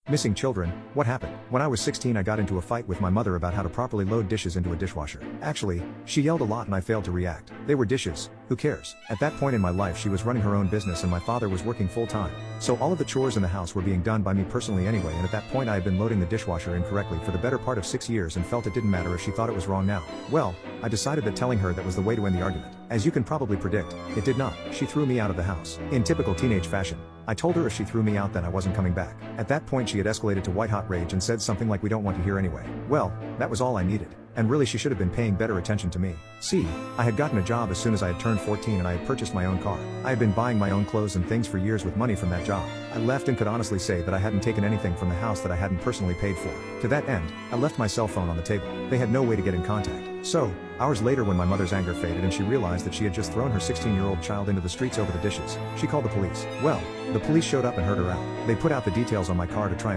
Missing children, what happened? When I was 16 I got into a fight with my mother about how to properly load dishes into a dishwasher. Actually, she yelled a lot and I failed to react. They were dishes, who cares? At that point in my life she was running her own business and my father was working full time. So all of the chores in the house were being done by me personally anyway, and at that point I had been loading the dishwasher incorrectly for the better part of 6 years and felt it didn't matter if she thought it was wrong now. Well, I decided that telling her that was the way to end the argument. As you can probably predict, it did not. She threw me out of the house. In typical teenage fashion, I told her if she threw me out then I wasn't coming back. At that point she had escalated to white-hot rage and said something like we don't want to hear anyway. Well, that was all I needed. And really she should have been paying better attention to me. See, I had gotten a job as soon as I had turned 14 and I had purchased my own car. I had been buying my own clothes and things for years with money from that job. I left and could honestly say that I hadn't taken anything from the house that I hadn't personally paid for. To that end, I left my cell phone on the table. They had no way to get in contact. So, hours later when my mother's anger faded and she realized that she had just thrown her 16-year-old child into the streets over the dishes, she called the police. Well, the police showed up and heard her out. They put out the details on my car to try